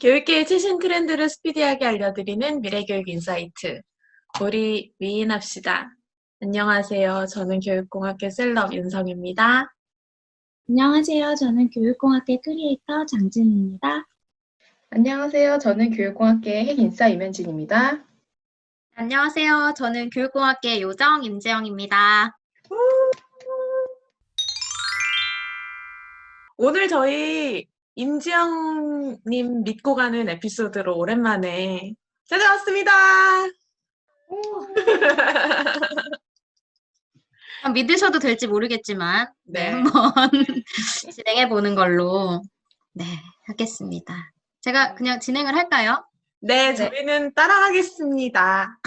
교육계의 최신 트렌드를 스피디하게 알려드리는 미래교육 인사이트. 우리 위인합시다. 안녕하세요. 저는 교육공학교 셀럽 윤성입니다. 안녕하세요. 저는 교육공학계 크리에이터 장진입니다. 안녕하세요. 저는 교육공학계의 핵인싸 이면진입니다. 안녕하세요. 저는 교육공학계 요정 임재영입니다. 오늘 저희 임지영님 믿고 가는 에피소드로 오랜만에 찾아왔습니다. 믿으셔도 될지 모르겠지만 네. 한번 진행해 보는 걸로 하겠습니다. 제가 그냥 진행을 할까요? 네, 저희는 따라가겠습니다.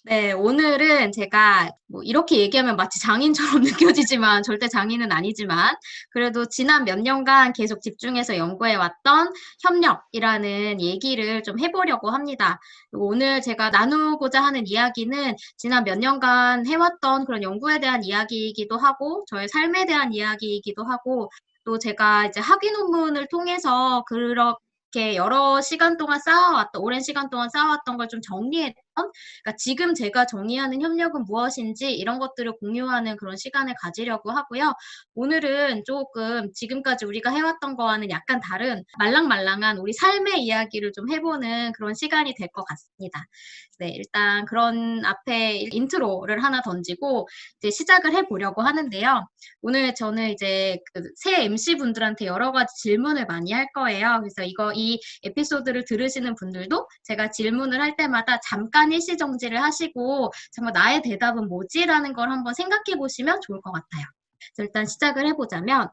네, 오늘은 제가 이렇게 얘기하면 마치 장인처럼 느껴지지만 절대 장인은 아니지만 그래도 지난 몇 년간 계속 집중해서 연구해왔던 협력이라는 얘기를 좀 해보려고 합니다. 오늘 제가 나누고자 하는 이야기는 지난 몇 년간 해왔던 그런 연구에 대한 이야기이기도 하고 저의 삶에 대한 이야기이기도 하고 또 제가 이제 학위 논문을 통해서 그렇게 여러 시간 동안 오랜 시간 동안 쌓아왔던 걸 좀 정리했던 그러니까 지금 제가 정의하는 협력은 무엇인지 이런 것들을 공유하는 그런 시간을 가지려고 하고요. 오늘은 조금 지금까지 우리가 해왔던 거와는 약간 다른 말랑말랑한 우리 삶의 이야기를 좀 해보는 그런 시간이 될 것 같습니다. 네, 일단 그런 앞에 인트로를 하나 던지고 이제 시작을 해보려고 하는데요. 오늘 저는 이제 새 MC분들한테 여러 가지 질문을 많이 할 거예요. 그래서 이 에피소드를 들으시는 분들도 제가 질문을 할 때마다 잠깐 일시정지를 하시고 정말 나의 대답은 뭐지? 라는 걸 한번 생각해 보시면 좋을 것 같아요. 일단 시작을 해보자면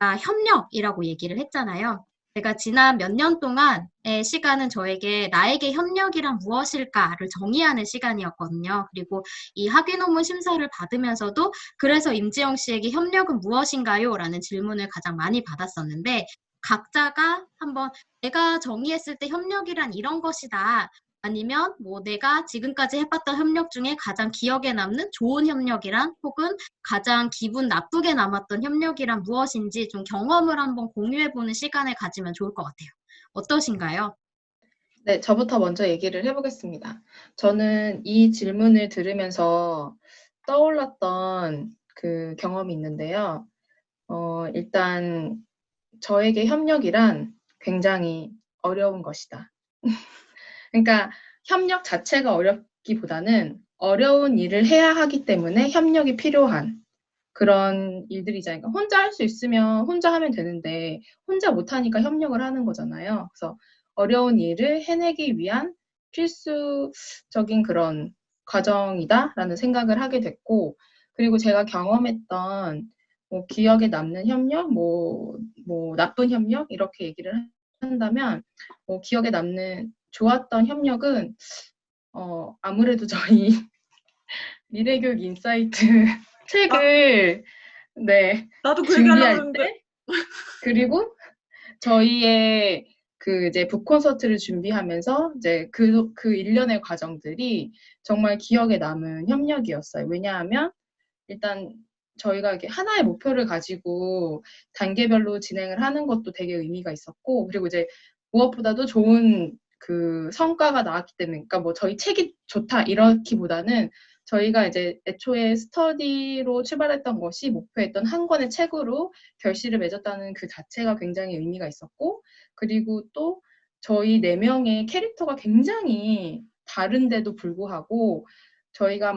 협력이라고 얘기를 했잖아요. 제가 지난 몇 년 동안의 시간은 저에게 나에게 협력이란 무엇일까를 정의하는 시간이었거든요. 그리고 이 학위 논문 심사를 받으면서도 그래서 임지영 씨에게 협력은 무엇인가요? 라는 질문을 가장 많이 받았었는데 각자가 한번 내가 정의했을 때 협력이란 이런 것이다. 아니면 내가 지금까지 해봤던 협력 중에 가장 기억에 남는 좋은 협력이란 혹은 가장 기분 나쁘게 남았던 협력이란 무엇인지 좀 경험을 한번 공유해보는 시간을 가지면 좋을 것 같아요. 어떠신가요? 네, 저부터 먼저 얘기를 해보겠습니다. 저는 이 질문을 들으면서 떠올랐던 그 경험이 있는데요. 일단 저에게 협력이란 굉장히 어려운 것이다. 그러니까 협력 자체가 어렵기보다는 어려운 일을 해야 하기 때문에 협력이 필요한 그런 일들이잖아요. 그러니까 혼자 할 수 있으면 혼자 하면 되는데 혼자 못하니까 협력을 하는 거잖아요. 그래서 어려운 일을 해내기 위한 필수적인 그런 과정이다라는 생각을 하게 됐고, 그리고 제가 경험했던 기억에 남는 협력, 나쁜 협력 이렇게 얘기를 한다면 기억에 남는 좋았던 협력은 아무래도 저희 미래교육 인사이트 책을 나도 그 얘기 하려고 준비할 했는데. 때 그리고 저희의 그 이제 북콘서트를 준비하면서 이제 그 일련의 과정들이 정말 기억에 남은 협력이었어요. 왜냐하면 일단 저희가 이렇게 하나의 목표를 가지고 단계별로 진행을 하는 것도 되게 의미가 있었고, 그리고 이제 무엇보다도 좋은 그 성과가 나왔기 때문에, 그러니까 저희 책이 좋다 이렇기보다는 저희가 이제 애초에 스터디로 출발했던 것이 목표했던 한 권의 책으로 결실을 맺었다는 그 자체가 굉장히 의미가 있었고, 그리고 또 저희 4명의 캐릭터가 굉장히 다른데도 불구하고 저희가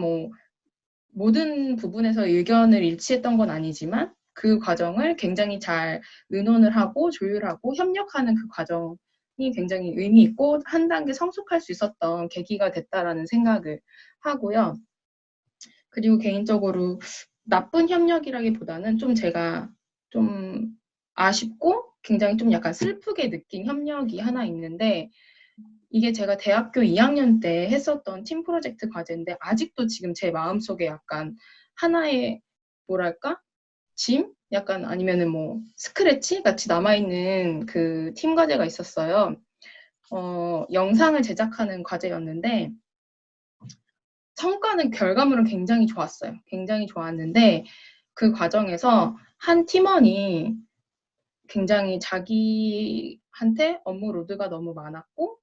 모든 부분에서 의견을 일치했던 건 아니지만 그 과정을 굉장히 잘 의논을 하고 조율하고 협력하는 그 과정이 굉장히 의미 있고 한 단계 성숙할 수 있었던 계기가 됐다라는 생각을 하고요. 그리고 개인적으로 나쁜 협력이라기보다는 좀 제가 좀 아쉽고 굉장히 좀 약간 슬프게 느낀 협력이 하나 있는데, 이게 제가 대학교 2학년 때 했었던 팀 프로젝트 과제인데 아직도 지금 제 마음속에 약간 하나의 뭐랄까? 짐? 약간 아니면은 스크래치 같이 남아있는 그 팀 과제가 있었어요. 영상을 제작하는 과제였는데 성과는 결과물은 굉장히 좋았어요. 굉장히 좋았는데 그 과정에서 한 팀원이 굉장히 자기한테 업무 로드가 너무 많았고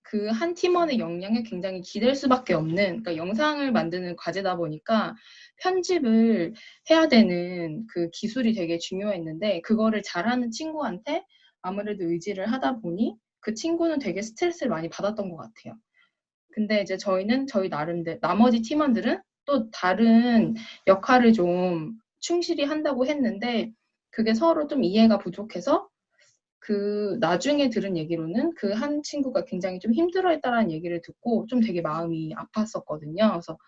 그 한 팀원의 역량에 굉장히 기댈 수밖에 없는 그러니까 영상을 만드는 과제다 보니까 편집을 해야 되는 그 기술이 되게 중요했는데 그거를 잘하는 친구한테 아무래도 의지를 하다 보니 그 친구는 되게 스트레스를 많이 받았던 것 같아요. 근데 이제 저희는 저희 나름대로 나머지 팀원들은 또 다른 역할을 좀 충실히 한다고 했는데 그게 서로 좀 이해가 부족해서 그 나중에 들은 얘기로는 그 한 친구가 굉장히 좀 힘들어했다라는 얘기를 듣고 좀 되게 마음이 아팠었거든요. 그래서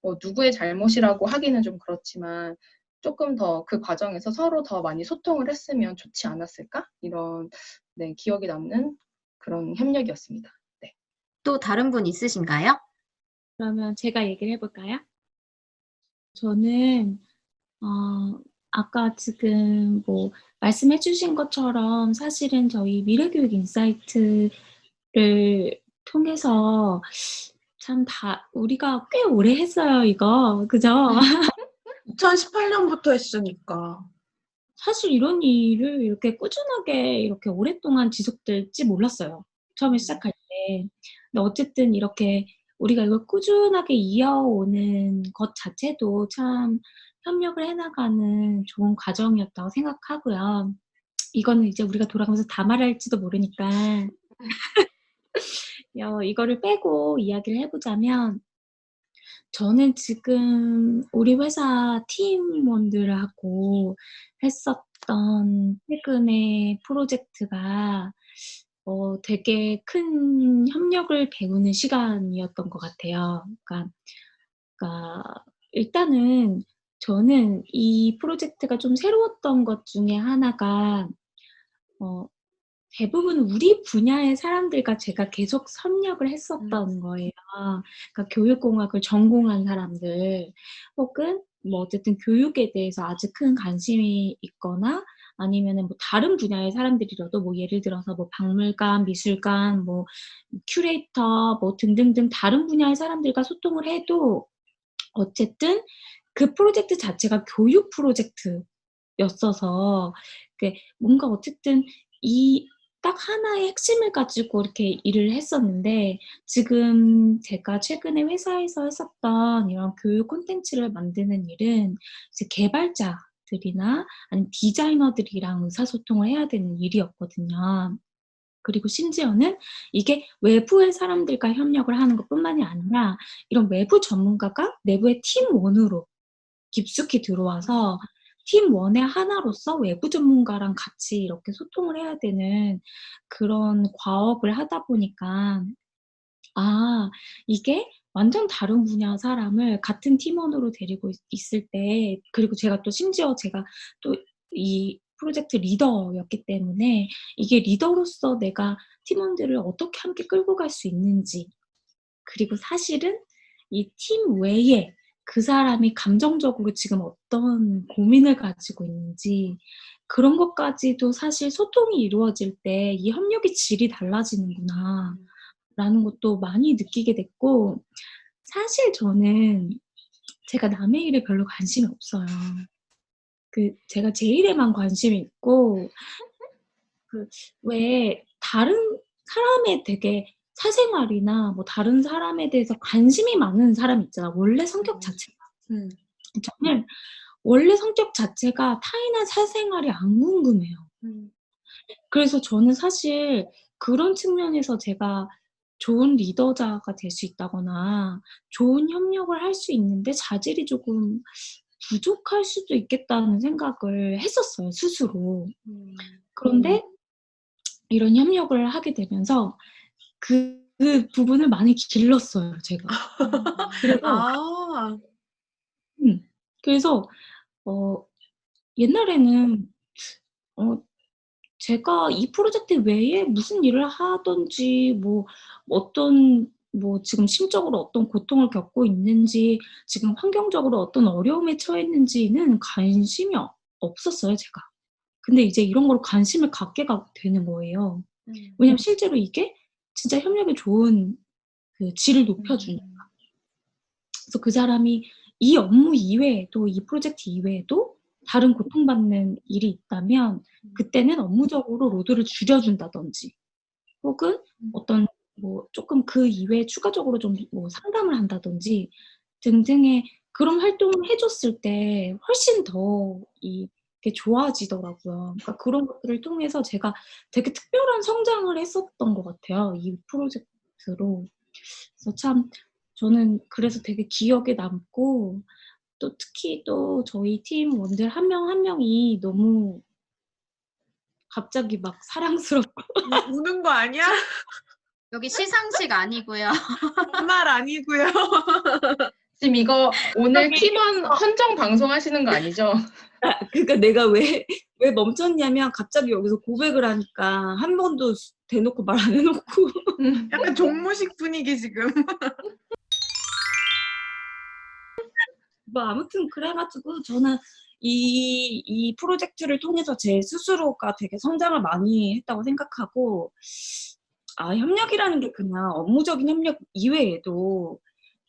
뭐 누구의 잘못이라고 하기는 좀 그렇지만 조금 더 그 과정에서 서로 더 많이 소통을 했으면 좋지 않았을까? 이런 네, 기억에 남는 그런 협력이었습니다. 네. 또 다른 분 있으신가요? 그러면 제가 얘기를 해볼까요? 저는 아까 지금 뭐 말씀해 주신 것처럼 사실은 저희 미래교육 인사이트를 통해서 참 우리가 꽤 오래 했어요, 이거. 그죠? 2018년부터 했으니까. 사실 이런 일을 이렇게 꾸준하게 이렇게 오랫동안 지속될지 몰랐어요. 처음에 시작할 때. 근데 어쨌든 이렇게 우리가 이걸 꾸준하게 이어오는 것 자체도 참 협력을 해나가는 좋은 과정이었다고 생각하고요. 이거는 이제 우리가 돌아가면서 다 말할지도 모르니까 이거를 빼고 이야기를 해보자면 저는 지금 우리 회사 팀원들하고 했었던 최근의 프로젝트가 되게 큰 협력을 배우는 시간이었던 것 같아요. 그러니까 일단은 저는 이 프로젝트가 좀 새로웠던 것 중에 하나가 대부분 우리 분야의 사람들과 제가 계속 협력을 했었던 거예요. 그러니까 교육공학을 전공한 사람들 혹은 뭐 어쨌든 교육에 대해서 아주 큰 관심이 있거나 아니면은 뭐 다른 분야의 사람들이라도 뭐 예를 들어서 뭐 박물관, 미술관, 뭐 큐레이터 뭐 등등등 다른 분야의 사람들과 소통을 해도 어쨌든 그 프로젝트 자체가 교육 프로젝트였어서 뭔가 어쨌든 딱 하나의 핵심을 가지고 이렇게 일을 했었는데 지금 제가 최근에 회사에서 했었던 이런 교육 콘텐츠를 만드는 일은 이제 개발자들이나 아니면 디자이너들이랑 의사소통을 해야 되는 일이었거든요. 그리고 심지어는 이게 외부의 사람들과 협력을 하는 것뿐만이 아니라 이런 외부 전문가가 내부의 팀원으로 깊숙이 들어와서 팀원의 하나로서 외부 전문가랑 같이 이렇게 소통을 해야 되는 그런 과업을 하다 보니까 이게 완전 다른 분야 사람을 같은 팀원으로 데리고 있을 때 그리고 제가 또 심지어 제가 또 이 프로젝트 리더였기 때문에 이게 리더로서 내가 팀원들을 어떻게 함께 끌고 갈 수 있는지 그리고 사실은 이 팀 외에 그 사람이 감정적으로 지금 어떤 고민을 가지고 있는지 그런 것까지도 사실 소통이 이루어질 때 이 협력의 질이 달라지는구나 라는 것도 많이 느끼게 됐고 사실 저는 제가 남의 일에 별로 관심이 없어요. 제가 제 일에만 관심이 있고 왜 다른 사람의 되게 사생활이나 뭐 다른 사람에 대해서 관심이 많은 사람 있잖아. 원래 성격 자체가. 저는 원래 성격 자체가 타인의 사생활이 안 궁금해요. 그래서 저는 사실 그런 측면에서 제가 좋은 리더자가 될 수 있다거나 좋은 협력을 할 수 있는데 자질이 조금 부족할 수도 있겠다는 생각을 했었어요, 스스로. 그런데 이런 협력을 하게 되면서 그 부분을 많이 길렀어요, 제가. 그래서 옛날에는 제가 이 프로젝트 외에 무슨 일을 하든지 지금 심적으로 어떤 고통을 겪고 있는지 지금 환경적으로 어떤 어려움에 처했는지는 관심이 없었어요, 제가. 근데 이제 이런 거로 관심을 갖게 되는 거예요. 왜냐면 실제로 이게 진짜 협력에 좋은 그 질을 높여주니까. 그래서 그 사람이 이 업무 이외에도 이 프로젝트 이외에도 다른 고통받는 일이 있다면 그때는 업무적으로 로드를 줄여준다든지 혹은 어떤 뭐 조금 그 이외에 추가적으로 좀 뭐 상담을 한다든지 등등의 그런 활동을 해줬을 때 훨씬 더 이게 좋아지더라고요. 그러니까 그런 것들을 통해서 제가 되게 특별한 성장을 했었던 것 같아요. 이 프로젝트로. 그래서 참 저는 그래서 되게 기억에 남고 또 특히 또 저희 팀원들 한 명 한 명이 너무 갑자기 막 사랑스럽고 우는 거 아니야? 여기 시상식 아니고요. 정말 아니고요. 지금 이거 오늘 팀원 헌정 방송하시는 거 아니죠? 그러니까 내가 왜 멈췄냐면 갑자기 여기서 고백을 하니까 한 번도 대놓고 말 안 해놓고 약간 종무식 분위기 지금. 뭐 아무튼 그래가지고 저는 이 프로젝트를 통해서 제 스스로가 되게 성장을 많이 했다고 생각하고 협력이라는 게 그냥 업무적인 협력 이외에도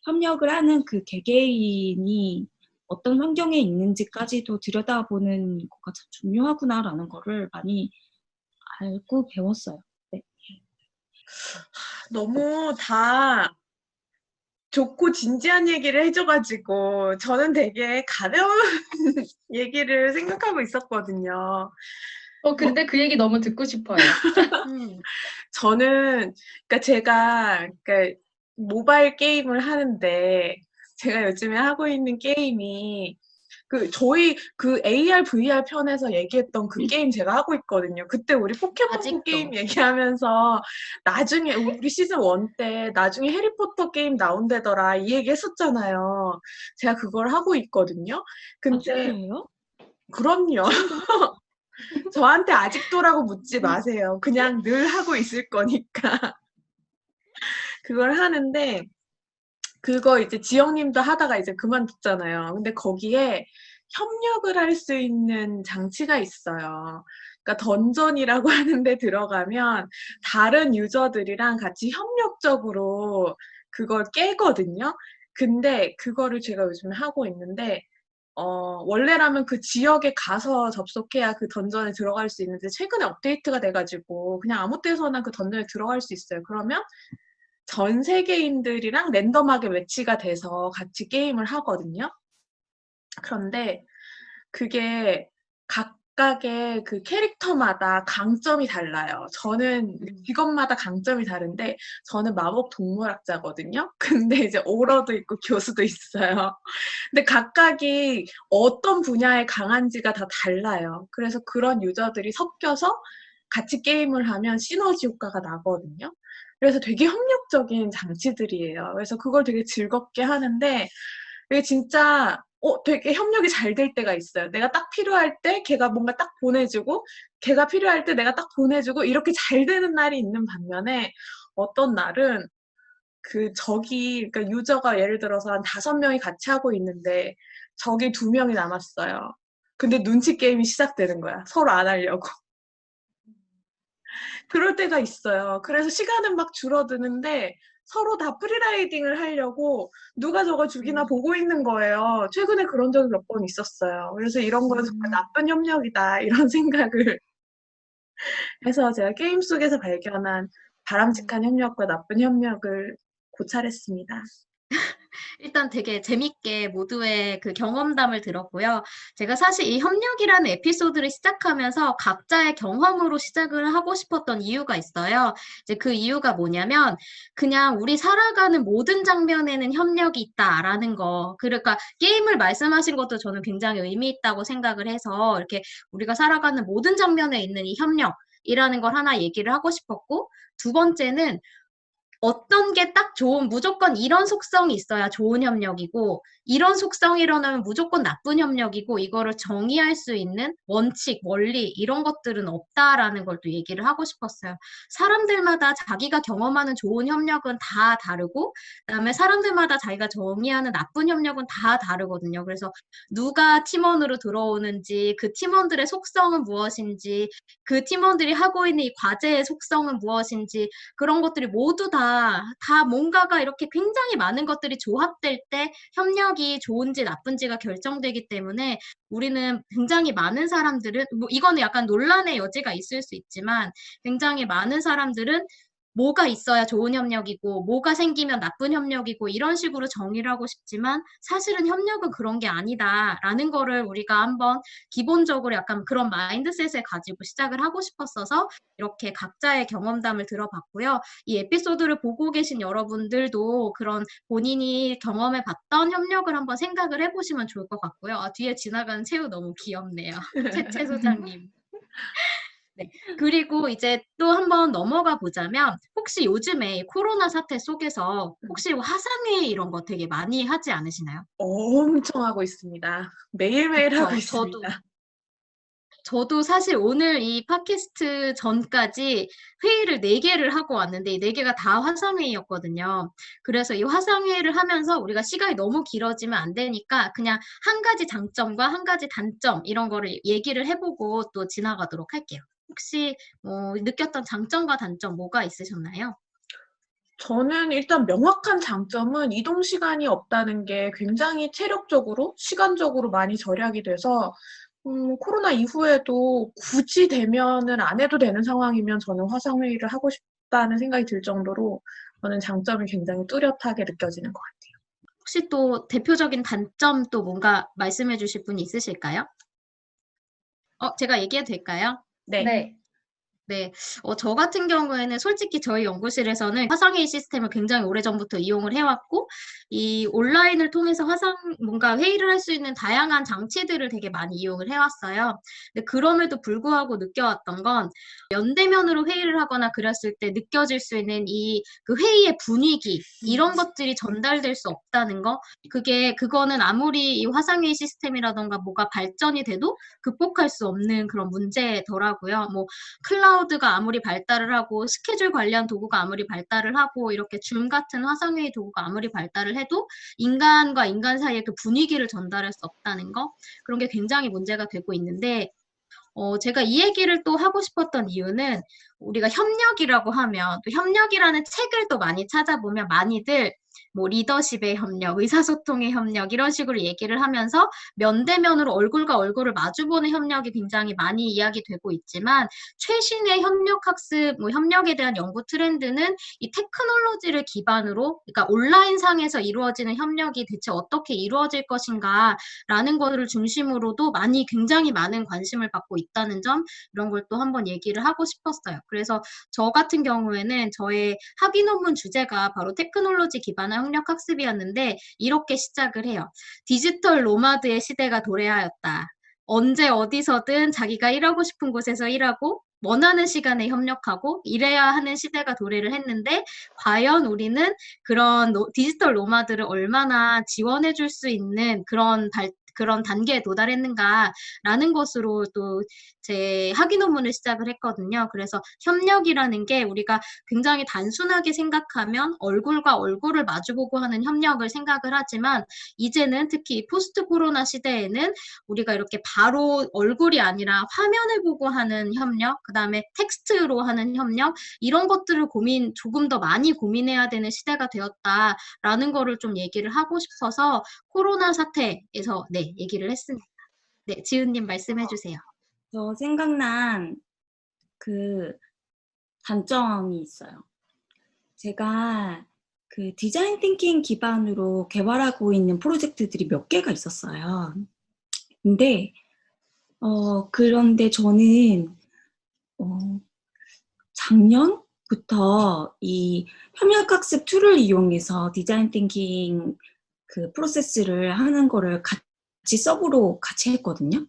협력을 하는 그 개개인이 어떤 환경에 있는지까지도 들여다보는 거가 참 중요하구나라는 거를 많이 알고 배웠어요. 네. 너무 다 좋고 진지한 얘기를 해줘가지고 저는 되게 가벼운 얘기를 생각하고 있었거든요. 근데 그 얘기 너무 듣고 싶어요. 저는 그러니까 제가 그러니까 모바일 게임을 하는데 제가 요즘에 하고 있는 게임이 저희 AR, VR 편에서 얘기했던 그 게임 제가 하고 있거든요. 그때 우리 포켓몬 아직도. 게임 얘기하면서 나중에 우리 시즌 1 때 나중에 해리포터 게임 나온다더라 이 얘기 했었잖아요. 제가 그걸 하고 있거든요. 근데 아직도예요? 그럼요. 저한테 아직도라고 묻지 마세요. 그냥 늘 하고 있을 거니까. 그걸 하는데 그거 이제 지영님도 하다가 이제 그만뒀잖아요. 근데 거기에 협력을 할 수 있는 장치가 있어요. 그러니까 던전이라고 하는데 들어가면 다른 유저들이랑 같이 협력적으로 그걸 깨거든요. 근데 그거를 제가 요즘에 하고 있는데 원래라면 그 지역에 가서 접속해야 그 던전에 들어갈 수 있는데 최근에 업데이트가 돼가지고 그냥 아무 때서나 그 던전에 들어갈 수 있어요. 그러면 전 세계인들이랑 랜덤하게 매치가 돼서 같이 게임을 하거든요. 그런데 그게 각각의 그 캐릭터마다 강점이 달라요. 저는 직업마다 강점이 다른데 저는 마법 동물학자거든요. 근데 이제 오러도 있고 교수도 있어요. 근데 각각이 어떤 분야에 강한지가 다 달라요. 그래서 그런 유저들이 섞여서 같이 게임을 하면 시너지 효과가 나거든요. 그래서 되게 협력적인 장치들이에요. 그래서 그걸 되게 즐겁게 하는데 이게 진짜 되게 협력이 잘 될 때가 있어요. 내가 딱 필요할 때 걔가 뭔가 딱 보내주고 걔가 필요할 때 내가 딱 보내주고 이렇게 잘 되는 날이 있는 반면에 어떤 날은 그러니까 유저가 예를 들어서 한 5명이 같이 하고 있는데 적이 2명이 남았어요. 근데 눈치 게임이 시작되는 거야. 서로 안 하려고. 그럴 때가 있어요. 그래서 시간은 막 줄어드는데 서로 다 프리라이딩을 하려고 누가 저거 죽이나 보고 있는 거예요. 최근에 그런 적이 몇 번 있었어요. 그래서 이런 거는 정말 나쁜 협력이다 이런 생각을 해서 제가 게임 속에서 발견한 바람직한 협력과 나쁜 협력을 고찰했습니다. 일단 되게 재밌게 모두의 그 경험담을 들었고요. 제가 사실 이 협력이라는 에피소드를 시작하면서 각자의 경험으로 시작을 하고 싶었던 이유가 있어요. 이제 그 이유가 뭐냐면 그냥 우리 살아가는 모든 장면에는 협력이 있다라는 거. 그러니까 게임을 말씀하신 것도 저는 굉장히 의미 있다고 생각을 해서 이렇게 우리가 살아가는 모든 장면에 있는 이 협력이라는 걸 하나 얘기를 하고 싶었고, 두 번째는 어떤 게 딱 좋은, 무조건 이런 속성이 있어야 좋은 협력이고, 이런 속성이라면 무조건 나쁜 협력이고, 이거를 정의할 수 있는 원칙, 원리, 이런 것들은 없다라는 걸 또 얘기를 하고 싶었어요. 사람들마다 자기가 경험하는 좋은 협력은 다 다르고, 그다음에 사람들마다 자기가 정의하는 나쁜 협력은 다 다르거든요. 그래서 누가 팀원으로 들어오는지, 그 팀원들의 속성은 무엇인지, 그 팀원들이 하고 있는 이 과제의 속성은 무엇인지, 그런 것들이 모두 다 뭔가가 이렇게 굉장히 많은 것들이 조합될 때 협력이 협력이 좋은지 나쁜지가 결정되기 때문에 우리는 굉장히 많은 사람들은, 뭐 이거는 약간 논란의 여지가 있을 수 있지만 굉장히 많은 사람들은 뭐가 있어야 좋은 협력이고 뭐가 생기면 나쁜 협력이고 이런 식으로 정의를 하고 싶지만 사실은 협력은 그런 게 아니다라는 거를 우리가 한번 기본적으로 약간 그런 마인드셋을 가지고 시작을 하고 싶었어서 이렇게 각자의 경험담을 들어봤고요. 이 에피소드를 보고 계신 여러분들도 그런 본인이 경험해봤던 협력을 한번 생각을 해보시면 좋을 것 같고요. 아, 뒤에 지나가는 새우 너무 귀엽네요. 최 소장님. 네. 그리고 이제 또 한번 넘어가 보자면 혹시 요즘에 코로나 사태 속에서 혹시 화상회의 이런 거 되게 많이 하지 않으시나요? 엄청 하고 있습니다. 매일매일 하고 그쵸. 있습니다. 저도 사실 오늘 이 팟캐스트 전까지 회의를 4개를 하고 왔는데 이 4개가 다 화상회의였거든요. 그래서 이 화상회의를 하면서 우리가 시간이 너무 길어지면 안 되니까 그냥 한 가지 장점과 한 가지 단점 이런 거를 얘기를 해보고 또 지나가도록 할게요. 혹시 느꼈던 장점과 단점 뭐가 있으셨나요? 저는 일단 명확한 장점은 이동 시간이 없다는 게 굉장히 체력적으로, 시간적으로 많이 절약이 돼서 코로나 이후에도 굳이 되면은 안 해도 되는 상황이면 저는 화상회의를 하고 싶다는 생각이 들 정도로 저는 장점이 굉장히 뚜렷하게 느껴지는 것 같아요. 혹시 또 대표적인 단점 또 뭔가 말씀해 주실 분이 있으실까요? 제가 얘기해도 될까요? 네. 네. 네, 저 같은 경우에는 솔직히 저희 연구실에서는 화상회의 시스템을 굉장히 오래전부터 이용을 해왔고, 이 온라인을 통해서 뭔가 회의를 할 수 있는 다양한 장치들을 되게 많이 이용을 해왔어요. 근데 그럼에도 불구하고 느껴왔던 건 면대면으로 회의를 하거나 그랬을 때 느껴질 수 있는 그 회의의 분위기, 이런 것들이 전달될 수 없다는 거, 그거는 아무리 이 화상회의 시스템이라던가 뭐가 발전이 돼도 극복할 수 없는 그런 문제더라고요. 뭐, 클라우드가 아무리 발달을 하고 스케줄 관리한 도구가 아무리 발달을 하고 이렇게 줌 같은 화상회의 도구가 아무리 발달을 해도 인간과 인간 사이의 그 분위기를 전달할 수 없다는 거 그런 게 굉장히 문제가 되고 있는데 제가 이 얘기를 또 하고 싶었던 이유는 우리가 협력이라고 하면 또 협력이라는 책을 또 많이 찾아보면 많이들 뭐 리더십의 협력, 의사소통의 협력 이런 식으로 얘기를 하면서 면대면으로 얼굴과 얼굴을 마주보는 협력이 굉장히 많이 이야기되고 있지만 최신의 협력학습, 뭐 협력에 대한 연구 트렌드는 이 테크놀로지를 기반으로 그러니까 온라인상에서 이루어지는 협력이 대체 어떻게 이루어질 것인가라는 것을 중심으로도 굉장히 많은 관심을 받고 있다는 점 이런 걸 또 한번 얘기를 하고 싶었어요. 그래서 저 같은 경우에는 저의 학위 논문 주제가 바로 테크놀로지 기반의 협력학습이었는데 이렇게 시작을 해요. 디지털 노마드의 시대가 도래하였다. 언제 어디서든 자기가 일하고 싶은 곳에서 일하고 원하는 시간에 협력하고 일해야 하는 시대가 도래를 했는데 과연 우리는 그런 디지털 노마드를 얼마나 지원해 줄 수 있는 그런 단계에 도달했는가라는 것으로 또 제 학위 논문을 시작을 했거든요. 그래서 협력이라는 게 우리가 굉장히 단순하게 생각하면 얼굴과 얼굴을 마주보고 하는 협력을 생각을 하지만 이제는 특히 포스트 코로나 시대에는 우리가 이렇게 바로 얼굴이 아니라 화면을 보고 하는 협력, 그다음에 텍스트로 하는 협력 이런 것들을 조금 더 많이 고민해야 되는 시대가 되었다라는 거를 좀 얘기를 하고 싶어서 코로나 사태에서 네, 얘기를 했습니다. 네, 지은님 말씀해 주세요. 저 생각난 그 단점이 있어요. 제가 그 디자인 띵킹 기반으로 개발하고 있는 프로젝트들이 몇 개가 있었어요. 근데 그런데 저는 작년부터 이 협력학습 툴을 이용해서 디자인 띵킹 그 프로세스를 하는 거를 같이 서브로 같이 했거든요.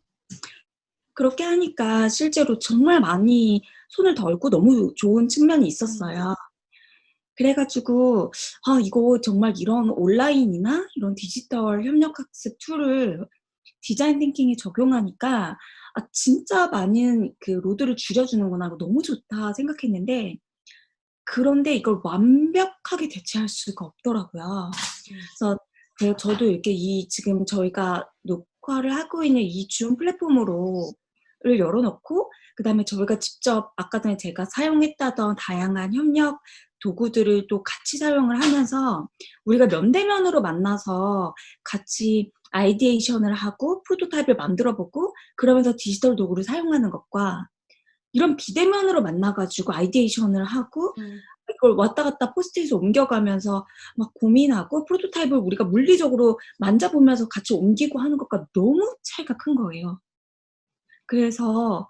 그렇게 하니까 실제로 정말 많이 손을 덜고 너무 좋은 측면이 있었어요. 그래가지고 이거 정말 이런 온라인이나 이런 디지털 협력학습 툴을 디자인 띵킹에 적용하니까 진짜 많은 그 로드를 줄여주는구나, 너무 좋다 생각했는데 그런데 이걸 완벽하게 대체할 수가 없더라고요. 그래서 저도 이렇게 지금 저희가 녹화를 하고 있는 이 줌 플랫폼으로를 열어놓고 그다음에 저희가 직접 아까 전에 제가 사용했다던 다양한 협력 도구들을 또 같이 사용을 하면서 우리가 면대면으로 만나서 같이 아이디에이션을 하고 프로토타입을 만들어보고 그러면서 디지털 도구를 사용하는 것과 이런 비대면으로 만나가지고 아이디에이션을 하고 이걸 왔다 갔다 포스트잇을 옮겨가면서 막 고민하고 프로토타입을 우리가 물리적으로 만져보면서 같이 옮기고 하는 것과 너무 차이가 큰 거예요. 그래서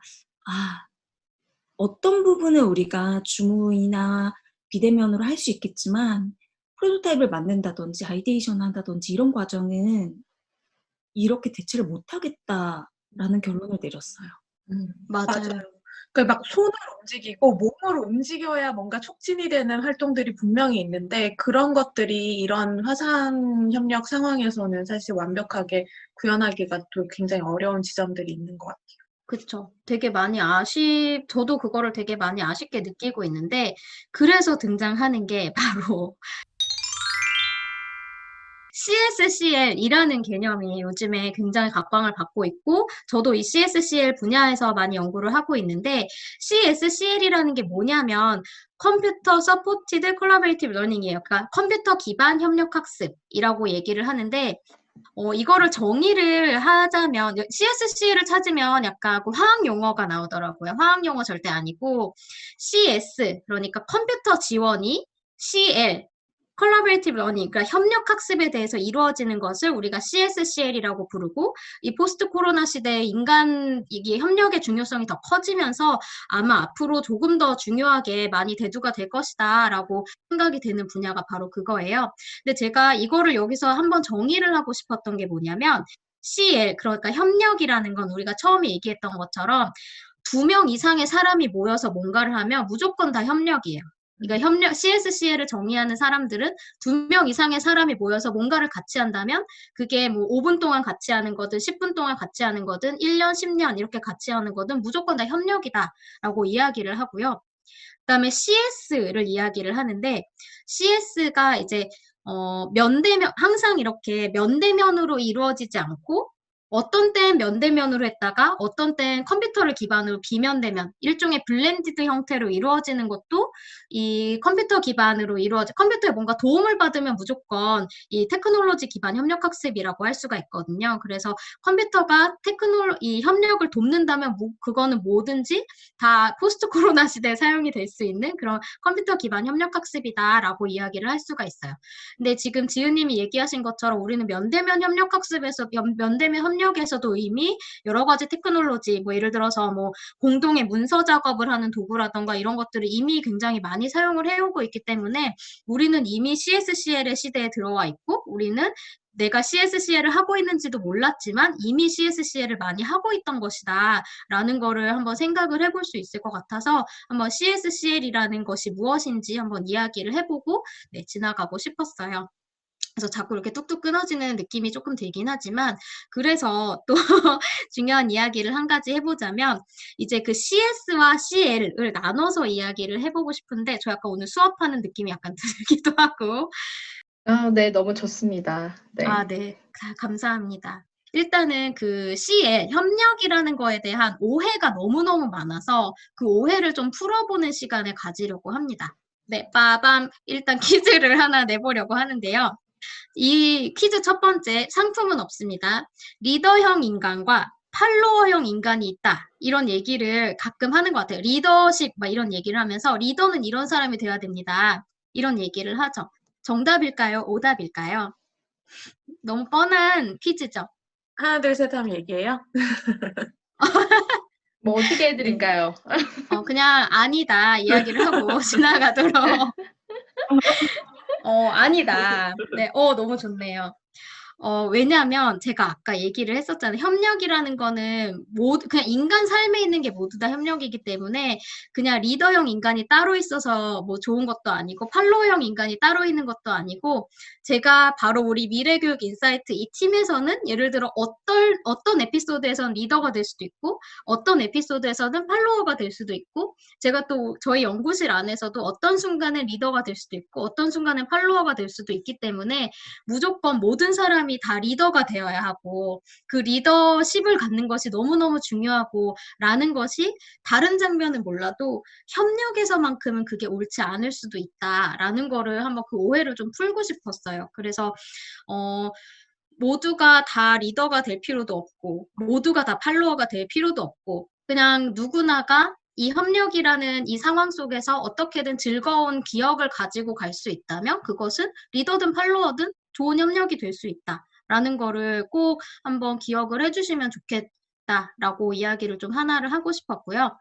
어떤 부분을 우리가 줌이나 비대면으로 할 수 있겠지만 프로토타입을 만든다든지 아이디에이션 한다든지 이런 과정은 이렇게 대체를 못하겠다라는 결론을 내렸어요. 맞아요. 막 손을 움직이고 몸을 움직여야 뭔가 촉진이 되는 활동들이 분명히 있는데 그런 것들이 이런 화상 협력 상황에서는 사실 완벽하게 구현하기가 또 굉장히 어려운 지점들이 있는 것 같아요. 그쵸. 되게 많이 저도 그거를 되게 많이 아쉽게 느끼고 있는데, 그래서 등장하는 게 바로 CSCL이라는 개념이 요즘에 굉장히 각광을 받고 있고, 저도 이 CSCL 분야에서 많이 연구를 하고 있는데, CSCL이라는 게 뭐냐면, 컴퓨터 서포티드 콜라보레이티브 러닝이에요. 그러니까 컴퓨터 기반 협력 학습이라고 얘기를 하는데, 이거를 정의를 하자면, CSC를 찾으면 약간 그 화학 용어가 나오더라고요. 화학 용어 절대 아니고, CS, 그러니까 컴퓨터 지원이, CL, 콜라보레이티브 러닝, 그러니까 협력 학습에 대해서 이루어지는 것을 우리가 CSCL이라고 부르고, 이 포스트 코로나 시대에 이게 협력의 중요성이 더 커지면서 아마 앞으로 조금 더 중요하게 많이 대두가 될 것이다 라고 생각이 되는 분야가 바로 그거예요. 근데 제가 이거를 여기서 한번 정의를 하고 싶었던 게 뭐냐면, CL, 그러니까 협력이라는 건 우리가 처음에 얘기했던 것처럼 2명 이상의 사람이 모여서 뭔가를 하면 무조건 다 협력이에요. 그러니까 CSCL을 정의하는 사람들은 2명 이상의 사람이 모여서 뭔가를 같이 한다면 그게 뭐 5분 동안 같이 하는 거든 10분 동안 같이 하는 거든 1년, 10년 이렇게 같이 하는 거든 무조건 다 협력이다라고 이야기를 하고요. 그다음에 CS를 이야기를 하는데 CS가 이제 면대면 항상 이렇게 면대면으로 이루어지지 않고 어떤 때는 면대면으로 했다가 어떤 때는 컴퓨터를 기반으로 비면대면 일종의 블렌디드 형태로 이루어지는 것도 이 컴퓨터 기반으로 컴퓨터에 뭔가 도움을 받으면 무조건 이 테크놀로지 기반 협력 학습이라고 할 수가 있거든요. 그래서 컴퓨터가 이 협력을 돕는다면 그거는 뭐든지 다 포스트 코로나 시대에 사용이 될 수 있는 그런 컴퓨터 기반 협력 학습이다라고 이야기를 할 수가 있어요. 근데 지금 지은님이 얘기하신 것처럼 우리는 면대면 협력 학습에서 면대면 협력에서도 이미 여러 가지 테크놀로지, 뭐 예를 들어서 뭐 공동의 문서 작업을 하는 도구라던가 이런 것들을 이미 굉장히 많이 사용을 해오고 있기 때문에 우리는 이미 CSCL의 시대에 들어와 있고 우리는 내가 CSCL을 하고 있는지도 몰랐지만 이미 CSCL을 많이 하고 있던 것이다 라는 거를 한번 생각을 해볼 수 있을 것 같아서 한번 CSCL이라는 것이 무엇인지 한번 이야기를 해보고 지나가고 싶었어요. 그래서 자꾸 이렇게 뚝뚝 끊어지는 느낌이 조금 들긴 하지만 그래서 또 중요한 이야기를 한 가지 해보자면 이제 그 CS와 CL을 나눠서 이야기를 해보고 싶은데 저 약간 오늘 수업하는 느낌이 약간 들기도 하고 네, 너무 좋습니다. 네. 네. 감사합니다. 일단은 그 CL, 협력이라는 거에 대한 오해가 너무너무 많아서 그 오해를 좀 풀어보는 시간을 가지려고 합니다. 네, 빠밤. 일단 퀴즈를 하나 내보려고 하는데요. 이 퀴즈 첫 번째, 상품은 없습니다. 리더형 인간과 팔로워형 인간이 있다. 이런 얘기를 가끔 하는 것 같아요. 리더십, 막 이런 얘기를 하면서 리더는 이런 사람이 돼야 됩니다. 이런 얘기를 하죠. 정답일까요? 오답일까요? 너무 뻔한 퀴즈죠. 하나, 둘, 셋 하면 얘기해요. 뭐 어떻게 해드릴까요? 그냥 아니다 이야기를 하고 지나가도록. 아니다. 네, 너무 좋네요. 왜냐하면 제가 아까 얘기를 했었잖아요. 협력이라는 거는 그냥 인간 삶에 있는 게 모두 다 협력이기 때문에 그냥 리더형 인간이 따로 있어서 뭐 좋은 것도 아니고 팔로워형 인간이 따로 있는 것도 아니고 제가 바로 우리 미래교육 인사이트 이 팀에서는 예를 들어 어떤 에피소드에서는 리더가 될 수도 있고 어떤 에피소드에서는 팔로워가 될 수도 있고 제가 또 저희 연구실 안에서도 어떤 순간에 리더가 될 수도 있고 어떤 순간에 팔로워가 될 수도 있기 때문에 무조건 모든 사람이 사람이 다 리더가 되어야 하고 그 리더십을 갖는 것이 너무너무 중요하고 라는 것이 다른 장면은 몰라도 협력에서만큼은 그게 옳지 않을 수도 있다라는 거를 한번 그 오해를 좀 풀고 싶었어요. 그래서 모두가 다 리더가 될 필요도 없고 모두가 다 팔로워가 될 필요도 없고 그냥 누구나가 이 협력이라는 이 상황 속에서 어떻게든 즐거운 기억을 가지고 갈 수 있다면 그것은 리더든 팔로워든 좋은 협력이 될 수 있다라는 거를 꼭 한번 기억을 해주시면 좋겠다라고 이야기를 좀 하나를 하고 싶었고요.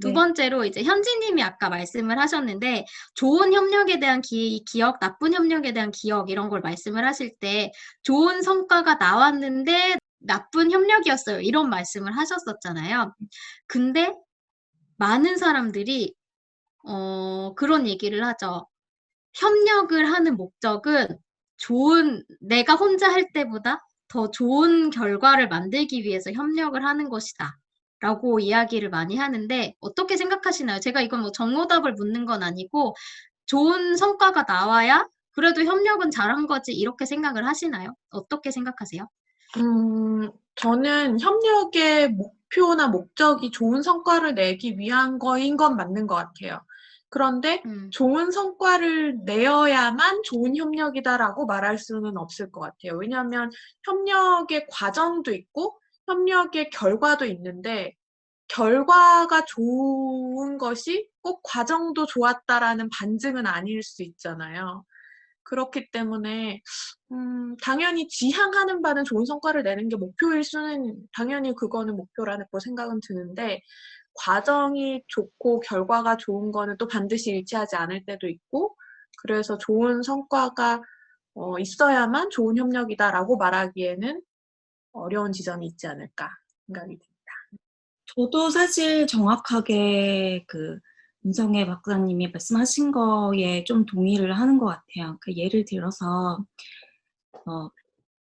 두 네. 번째로 이제 현지님이 아까 말씀을 하셨는데 좋은 협력에 대한 기억, 나쁜 협력에 대한 기억 이런 걸 말씀을 하실 때 좋은 성과가 나왔는데 나쁜 협력이었어요. 이런 말씀을 하셨었잖아요. 근데 많은 사람들이 그런 얘기를 하죠. 협력을 하는 목적은 내가 혼자 할 때보다 더 좋은 결과를 만들기 위해서 협력을 하는 것이다. 라고 이야기를 많이 하는데 어떻게 생각하시나요? 제가 이건 뭐 정오답을 묻는 건 아니고 좋은 성과가 나와야 그래도 협력은 잘한 거지 이렇게 생각을 하시나요? 어떻게 생각하세요? 저는 협력의 목표나 목적이 좋은 성과를 내기 위한 거인 건 맞는 것 같아요. 그런데 좋은 성과를 내어야만 좋은 협력이다라고 말할 수는 없을 것 같아요. 왜냐하면 협력의 과정도 있고 협력의 결과도 있는데 결과가 좋은 것이 꼭 과정도 좋았다라는 반증은 아닐 수 있잖아요. 그렇기 때문에 당연히 지향하는 바는 좋은 성과를 내는 게 목표일 수는 당연히 그거는 목표라고 생각은 드는데 과정이 좋고 결과가 좋은 거는 또 반드시 일치하지 않을 때도 있고 그래서 좋은 성과가 있어야만 좋은 협력이다라고 말하기에는 어려운 지점이 있지 않을까 생각이 듭니다. 저도 사실 정확하게 그 윤성애 박사님이 말씀하신 거에 좀 동의를 하는 것 같아요. 그 예를 들어서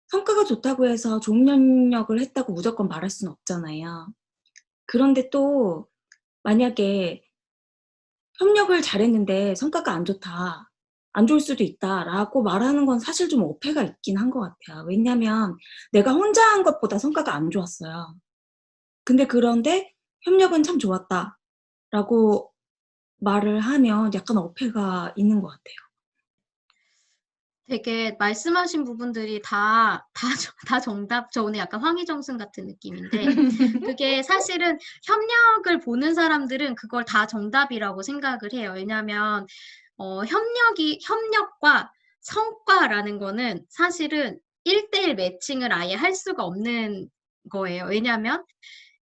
성과가 좋다고 해서 좋은 협력을 했다고 무조건 말할 수는 없잖아요. 그런데 또 만약에 협력을 잘했는데 성과가 안 좋다, 안 좋을 수도 있다라고 말하는 건 사실 좀 어폐가 있긴 한 것 같아요. 왜냐하면 내가 혼자 한 것보다 성과가 안 좋았어요. 그런데 협력은 참 좋았다라고 말을 하면 약간 어폐가 있는 것 같아요. 되게 말씀하신 부분들이 다 정답. 저 오늘 약간 황희정승 같은 느낌인데 그게 사실은 협력을 보는 사람들은 그걸 다 정답이라고 생각을 해요. 왜냐하면 협력과 성과라는 거는 사실은 1대1 매칭을 아예 할 수가 없는 거예요. 왜냐하면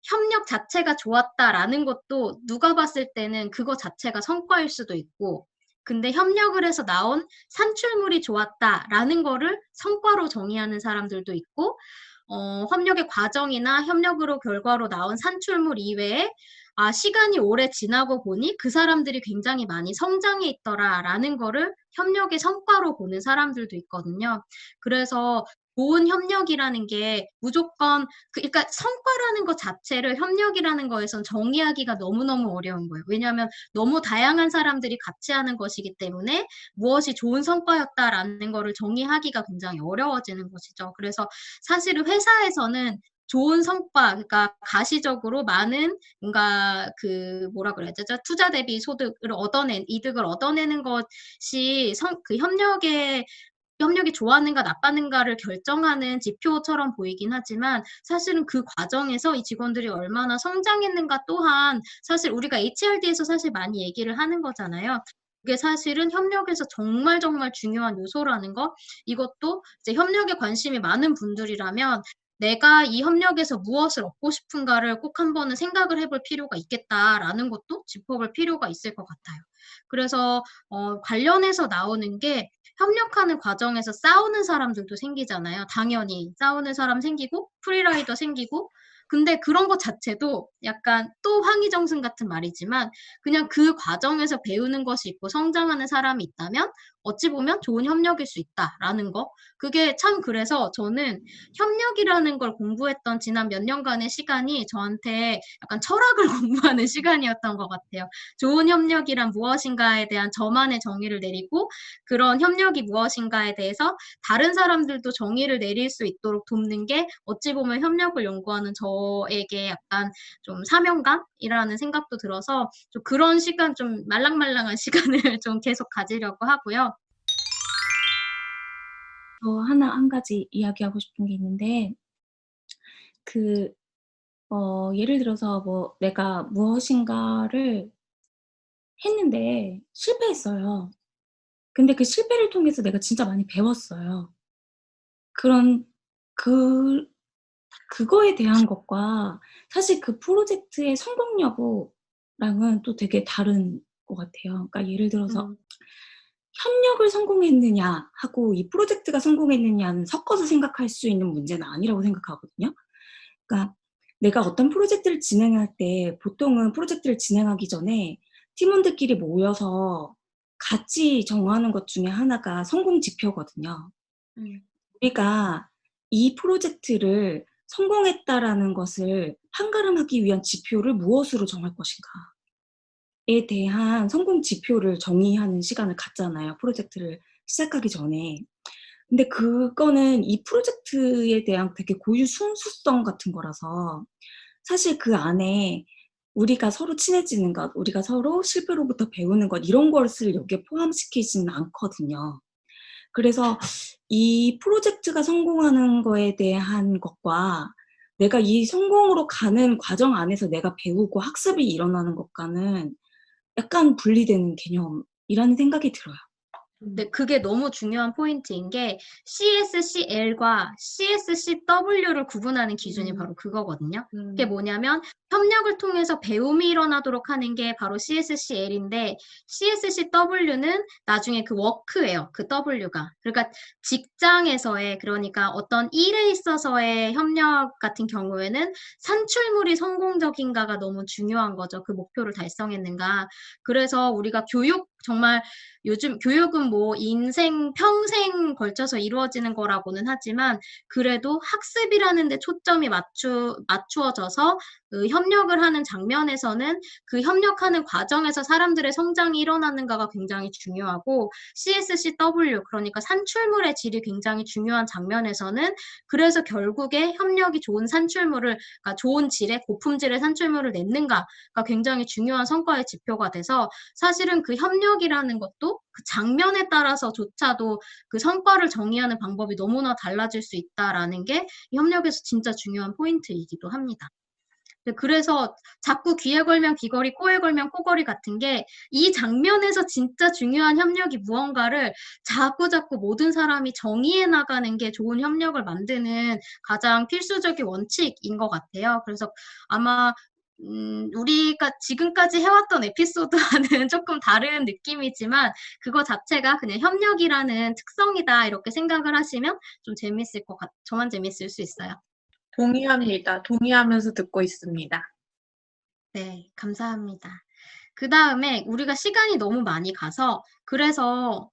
협력 자체가 좋았다라는 것도 누가 봤을 때는 그거 자체가 성과일 수도 있고 근데 협력을 해서 나온 산출물이 좋았다라는 거를 성과로 정의하는 사람들도 있고 협력의 과정이나 협력으로 결과로 나온 산출물 이외에 시간이 오래 지나고 보니 그 사람들이 굉장히 많이 성장해 있더라라는 거를 협력의 성과로 보는 사람들도 있거든요. 그래서 좋은 협력이라는 게 무조건 그러니까 성과라는 것 자체를 협력이라는 거에선 정의하기가 너무너무 어려운 거예요. 왜냐하면 너무 다양한 사람들이 같이 하는 것이기 때문에 무엇이 좋은 성과였다라는 거를 정의하기가 굉장히 어려워지는 것이죠. 그래서 사실은 회사에서는 좋은 성과, 그러니까 가시적으로 많은 뭔가 뭐라 그래야 되죠? 투자 대비 이득을 얻어내는 것이 그 협력이 좋았는가 나빴는가를 결정하는 지표처럼 보이긴 하지만 사실은 그 과정에서 이 직원들이 얼마나 성장했는가 또한 사실 우리가 HRD에서 사실 많이 얘기를 하는 거잖아요. 그게 사실은 협력에서 정말 정말 중요한 요소라는 거. 이것도 이제 협력에 관심이 많은 분들이라면 내가 이 협력에서 무엇을 얻고 싶은가를 꼭 한번은 생각을 해볼 필요가 있겠다라는 것도 짚어볼 필요가 있을 것 같아요. 그래서 관련해서 나오는 게 협력하는 과정에서 싸우는 사람들도 생기잖아요. 당연히 싸우는 사람 생기고 프리라이더 생기고 근데 그런 것 자체도 약간 또 황희정승 같은 말이지만 그냥 그 과정에서 배우는 것이 있고 성장하는 사람이 있다면 어찌 보면 좋은 협력일 수 있다라는 거. 그게 참 그래서 저는 협력이라는 걸 공부했던 지난 몇 년간의 시간이 저한테 약간 철학을 공부하는 시간이었던 것 같아요. 좋은 협력이란 무엇인가에 대한 저만의 정의를 내리고 그런 협력이 무엇인가에 대해서 다른 사람들도 정의를 내릴 수 있도록 돕는 게 어찌 보면 협력을 연구하는 저에게 약간 좀 사명감이라는 생각도 들어서 좀 그런 시간, 좀 말랑말랑한 시간을 좀 계속 가지려고 하고요. 한 가지 이야기하고 싶은 게 있는데, 그, 예를 들어서 뭐 내가 무엇인가를 했는데 실패했어요. 근데 그 실패를 통해서 내가 진짜 많이 배웠어요. 그런, 그, 그거에 대한 것과 사실 그 프로젝트의 성공 여부랑은 또 되게 다른 것 같아요. 그러니까 예를 들어서 협력을 성공했느냐 하고 이 프로젝트가 성공했느냐는 섞어서 생각할 수 있는 문제는 아니라고 생각하거든요. 그러니까 내가 어떤 프로젝트를 진행할 때 보통은 프로젝트를 진행하기 전에 팀원들끼리 모여서 같이 정하는 것 중에 하나가 성공 지표거든요. 우리가 이 프로젝트를 성공했다라는 것을 판가름하기 위한 지표를 무엇으로 정할 것인가에 대한 성공 지표를 정의하는 시간을 갖잖아요. 프로젝트를 시작하기 전에. 근데 그거는 이 프로젝트에 대한 되게 고유 순수성 같은 거라서 사실 그 안에 우리가 서로 친해지는 것, 우리가 서로 실패로부터 배우는 것 이런 것을 여기에 포함시키지는 않거든요. 그래서 이 프로젝트가 성공하는 거에 대한 것과 내가 이 성공으로 가는 과정 안에서 내가 배우고 학습이 일어나는 것과는 약간 분리되는 개념이라는 생각이 들어요. 근데 그게 너무 중요한 포인트인 게 CSCL과 CSCW를 구분하는 기준이 바로 그거거든요. 그게 뭐냐면 협력을 통해서 배움이 일어나도록 하는 게 바로 CSCL인데 CSCW는 나중에 그 워크예요. 그 W가. 그러니까 직장에서의 그러니까 어떤 일에 있어서의 협력 같은 경우에는 산출물이 성공적인가가 너무 중요한 거죠. 그 목표를 달성했는가. 그래서 우리가 교육 정말 요즘 교육은 뭐 인생 평생 걸쳐서 이루어지는 거라고는 하지만 그래도 학습이라는 데 초점이 맞추어져서 그 협력을 하는 장면에서는 그 협력하는 과정에서 사람들의 성장이 일어나는가가 굉장히 중요하고 CSCW 그러니까 산출물의 질이 굉장히 중요한 장면에서는 그래서 결국에 협력이 좋은 산출물을 그러니까 좋은 질의 고품질의 산출물을 냈는가가 굉장히 중요한 성과의 지표가 돼서 사실은 그 협력이라는 것도 그 장면에 따라서조차도 그 성과를 정의하는 방법이 너무나 달라질 수 있다라는 게 협력에서 진짜 중요한 포인트이기도 합니다. 그래서 자꾸 귀에 걸면 귀걸이, 코에 걸면 코걸이 같은 게 이 장면에서 진짜 중요한 협력이 무언가를 자꾸 모든 사람이 정의해 나가는 게 좋은 협력을 만드는 가장 필수적인 원칙인 것 같아요. 그래서 아마 우리가 지금까지 해왔던 에피소드와는 조금 다른 느낌이지만 그거 자체가 그냥 협력이라는 특성이다 이렇게 생각을 하시면 좀 재밌을 것 저만 재밌을 수 있어요. 동의합니다. 동의하면서 듣고 있습니다. 네, 감사합니다. 그 다음에 우리가 시간이 너무 많이 가서 그래서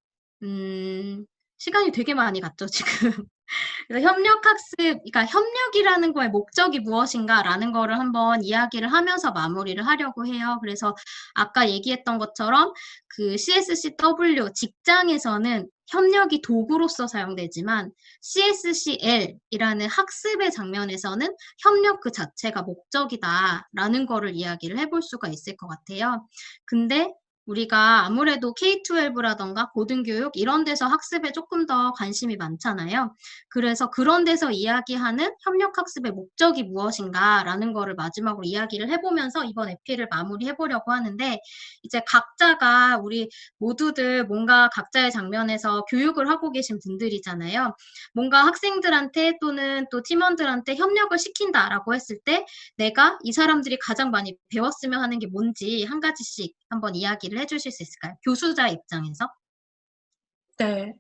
시간이 되게 많이 갔죠, 지금. 그래서 협력학습, 그러니까 협력이라는 거의 목적이 무엇인가라는 거를 한번 이야기를 하면서 마무리를 하려고 해요. 그래서 아까 얘기했던 것처럼 그 CSCW 직장에서는 협력이 도구로서 사용되지만 CSCL이라는 학습의 장면에서는 협력 그 자체가 목적이다라는 거를 이야기를 해볼 수가 있을 것 같아요. 근데 우리가 아무래도 K-12라던가 고등교육 이런 데서 학습에 조금 더 관심이 많잖아요. 그래서 그런 데서 이야기하는 협력학습의 목적이 무엇인가라는 거를 마지막으로 이야기를 해보면서 이번 에피를 마무리해보려고 하는데 이제 각자가 우리 모두들 뭔가 각자의 장면에서 교육을 하고 계신 분들이잖아요. 뭔가 학생들한테 또는 또 팀원들한테 협력을 시킨다라고 했을 때 내가 이 사람들이 가장 많이 배웠으면 하는 게 뭔지 한 가지씩 한번 이야기를 해주실 수 있을까요? 교수자 입장에서. 네.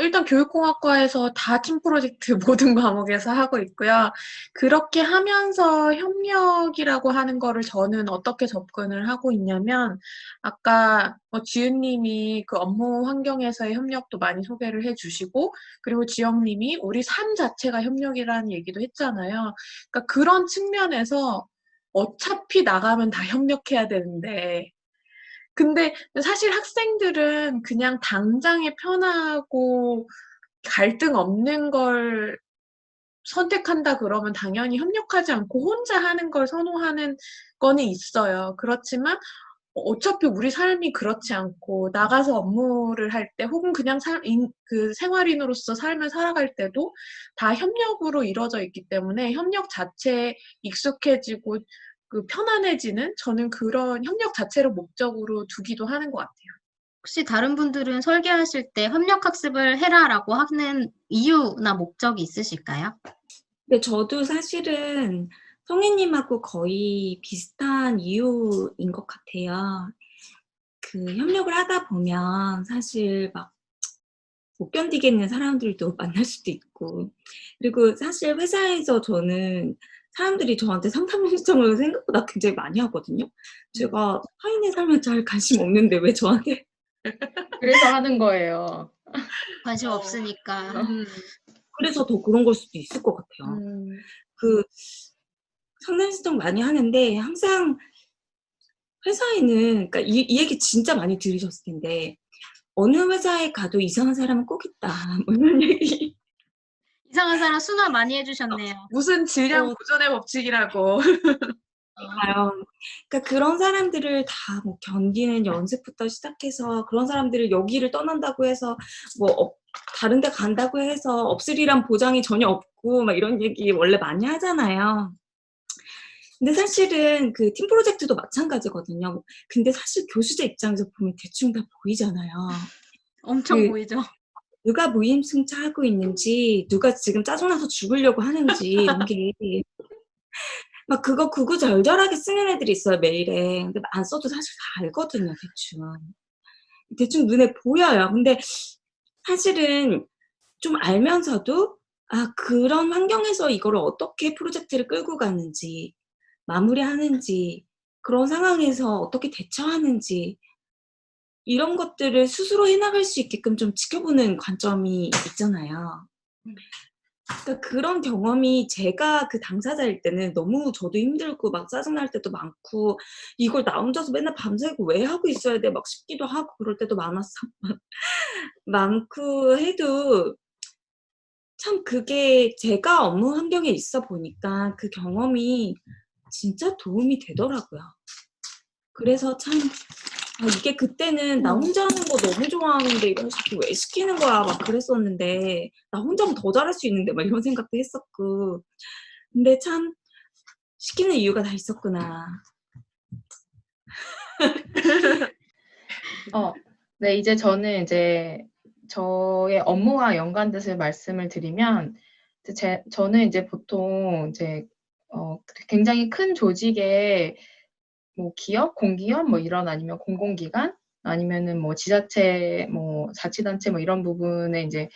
일단 교육공학과에서 다 팀 프로젝트 모든 과목에서 하고 있고요. 그렇게 하면서 협력이라고 하는 거를 저는 어떻게 접근을 하고 있냐면 아까 지은님이 그 업무 환경에서의 협력도 많이 소개를 해 주시고 그리고 지영님이 우리 삶 자체가 협력이라는 얘기도 했잖아요. 그러니까 그런 측면에서 어차피 나가면 다 협력해야 되는데 근데 사실 학생들은 그냥 당장에 편하고 갈등 없는 걸 선택한다 그러면 당연히 협력하지 않고 혼자 하는 걸 선호하는 거는 있어요. 그렇지만 어차피 우리 삶이 그렇지 않고 나가서 업무를 할 때 혹은 그냥 그 생활인으로서 삶을 살아갈 때도 다 협력으로 이루어져 있기 때문에 협력 자체에 익숙해지고 그 편안해지는 저는 그런 협력 자체를 목적으로 두기도 하는 것 같아요. 혹시 다른 분들은 설계하실 때 협력학습을 해라라고 하는 이유나 목적이 있으실까요? 근데 저도 사실은 성희님하고 거의 비슷한 이유인 것 같아요. 그 협력을 하다 보면 사실 막 못 견디겠는 사람들도 만날 수도 있고 그리고 사실 회사에서 저는 사람들이 저한테 상담 신청을 생각보다 굉장히 많이 하거든요. 제가 타인의 삶에 잘 관심 없는데 왜 저한테 그래서 하는 거예요. 관심 어. 없으니까. 그래서 더 그런 걸 수도 있을 것 같아요. 그 상담 신청 많이 하는데 항상 회사에는 그러니까 이 얘기 진짜 많이 들으셨을 텐데 어느 회사에 가도 이상한 사람은 꼭 있다. 뭐 이런 얘기. 이상한 사람 순화 많이 해주셨네요. 무슨 질량 보존의 법칙이라고. 봐요. 그러니까 그런 사람들을 다 뭐 견디는 연습부터 시작해서 그런 사람들을 여기를 떠난다고 해서 뭐 다른 데 간다고 해서 없으리란 보장이 전혀 없고 막 이런 얘기 원래 많이 하잖아요. 근데 사실은 그 팀 프로젝트도 마찬가지거든요. 근데 사실 교수자 입장에서 보면 대충 다 보이잖아요. 엄청 그 보이죠? 누가 무임승차하고 있는지 누가 지금 짜증나서 죽으려고 하는지 이런 게 막 그거 구구절절하게 쓰는 애들이 있어요, 메일에. 근데 안 써도 사실 다 알거든요, 대충. 대충 눈에 보여요. 근데 사실은 좀 알면서도 그런 환경에서 이거를 어떻게 프로젝트를 끌고 가는지, 마무리하는지, 그런 상황에서 어떻게 대처하는지 이런 것들을 스스로 해 나갈 수 있게끔 좀 지켜보는 관점이 있잖아요. 그러니까 그런 경험이 제가 그 당사자일 때는 너무 저도 힘들고 막 짜증날 때도 많고 '이걸 나 혼자서 맨날 밤새고 왜 하고 있어야 돼?' 막 싶기도 하고 그럴 때도 많고 해도 참 그게 제가 업무 환경에 있어 보니까 그 경험이 진짜 도움이 되더라고요. 그래서 참 이게 그때는 '나 혼자 하는 거 너무 좋아하는데 이런 식으로 왜 시키는 거야.' 막 그랬었는데 '나 혼자면 더 잘할 수 있는데.' 막 이런 생각도 했었고. 근데 참 '시키는 이유가 다 있었구나.' 네, 이제 저는 이제 저의 업무와 연관돼서 말씀을 드리면, 저는 이제 보통 이제 굉장히 큰 조직의 뭐 기업, 공기업 뭐 이런 아니면 공공기관 아니면은 뭐 지자체, 뭐 자치단체 뭐 이런 부분에 이제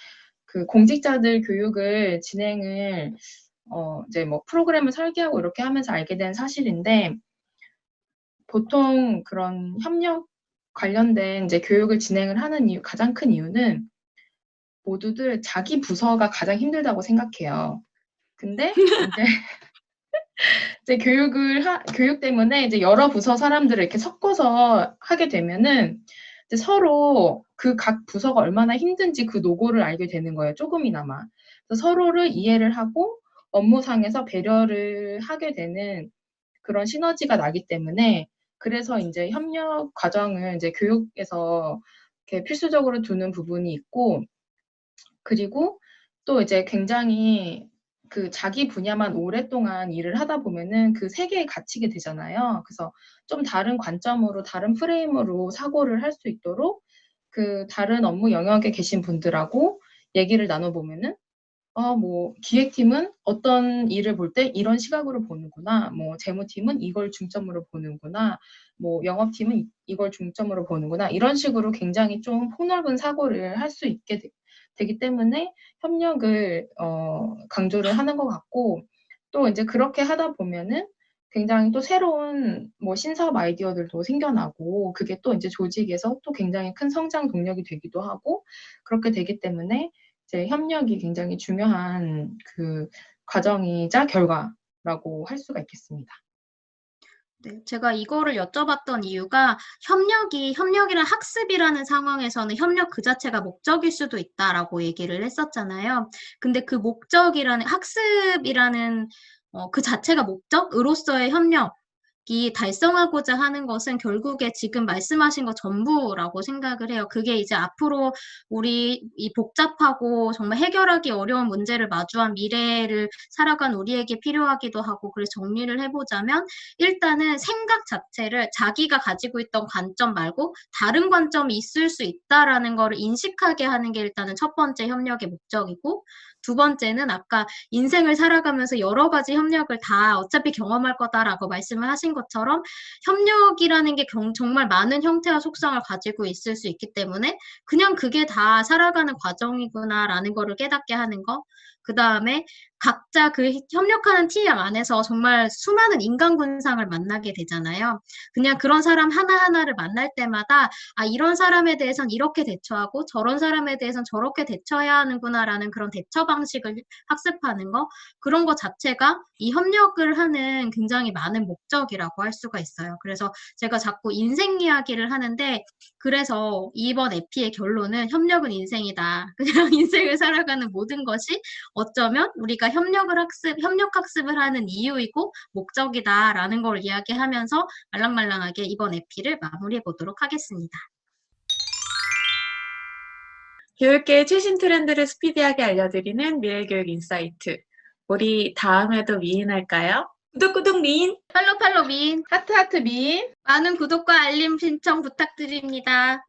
그 공직자들 교육을 진행을 이제 뭐 프로그램을 설계하고 이렇게 하면서 알게 된 사실인데, 보통 그런 협력 관련된 이제 교육을 진행을 하는 가장 큰 이유는 모두들 자기 부서가 가장 힘들다고 생각해요. 근데 이제 교육 때문에 이제 여러 부서 사람들을 이렇게 섞어서 하게 되면은 이제 서로 그 각 부서가 얼마나 힘든지 그 노고를 알게 되는 거예요, 조금이나마. 그래서 서로를 이해를 하고 업무상에서 배려를 하게 되는 그런 시너지가 나기 때문에, 그래서 이제 협력 과정을 이제 교육에서 이렇게 필수적으로 두는 부분이 있고, 그리고 또 이제 굉장히 그 자기 분야만 오랫동안 일을 하다 보면은 그 세계에 갇히게 되잖아요. 그래서 좀 다른 관점으로, 다른 프레임으로 사고를 할 수 있도록 그 다른 업무 영역에 계신 분들하고 얘기를 나눠보면은 뭐 기획팀은 어떤 일을 볼 때 이런 시각으로 보는구나. 뭐 재무팀은 이걸 중점으로 보는구나. 뭐 영업팀은 이걸 중점으로 보는구나. 이런 식으로 굉장히 좀 폭넓은 사고를 할 수 있게 되기 때문에 협력을 강조를 하는 것 같고, 또 이제 그렇게 하다 보면은 굉장히 또 새로운 뭐 신사업 아이디어들도 생겨나고, 그게 또 이제 조직에서 또 굉장히 큰 성장 동력이 되기도 하고, 그렇게 되기 때문에 이제 협력이 굉장히 중요한 그 과정이자 결과라고 할 수가 있겠습니다. 네, 제가 이거를 여쭤봤던 이유가 협력이란 학습이라는 상황에서는 협력 그 자체가 목적일 수도 있다라고 얘기를 했었잖아요. 근데 그 목적이라는, 학습이라는 그 자체가 목적으로서의 협력이 달성하고자 하는 것은 결국에 지금 말씀하신 것 전부라고 생각을 해요. 그게 이제 앞으로 우리 이 복잡하고 정말 해결하기 어려운 문제를 마주한 미래를 살아간 우리에게 필요하기도 하고, 그래서 정리를 해보자면 일단은 생각 자체를 자기가 가지고 있던 관점 말고 다른 관점이 있을 수 있다라는 거를 인식하게 하는 게 일단은 첫 번째 협력의 목적이고, 두 번째는 아까 인생을 살아가면서 여러 가지 협력을 다 어차피 경험할 거다라고 말씀을 하신 것처럼 협력이라는 게 정말 많은 형태와 속성을 가지고 있을 수 있기 때문에 그냥 그게 다 살아가는 과정이구나라는 거를 깨닫게 하는 거. 그 다음에 각자 그 협력하는 팀 안에서 정말 수많은 인간 군상을 만나게 되잖아요. 그냥 그런 사람 하나하나를 만날 때마다 이런 사람에 대해서는 이렇게 대처하고 저런 사람에 대해서는 저렇게 대처해야 하는구나라는 그런 대처 방식을 학습하는 거, 그런 거 자체가 이 협력을 하는 굉장히 많은 목적이라고 할 수가 있어요. 그래서 제가 자꾸 인생 이야기를 하는데, 그래서 이번 에피의 결론은 협력은 인생이다. 그냥 인생을 살아가는 모든 것이 어쩌면 우리가 협력 학습을 하는 이유이고 목적이다라는 걸 이야기하면서 말랑말랑하게 이번 에피를 마무리해 보도록 하겠습니다. 교육계의 최신 트렌드를 스피디하게 알려드리는 미래교육 인사이트. 우리 다음에도 미인할까요? 구독 미인. 팔로우 미인, 하트 미인. 많은 구독과 알림 신청 부탁드립니다.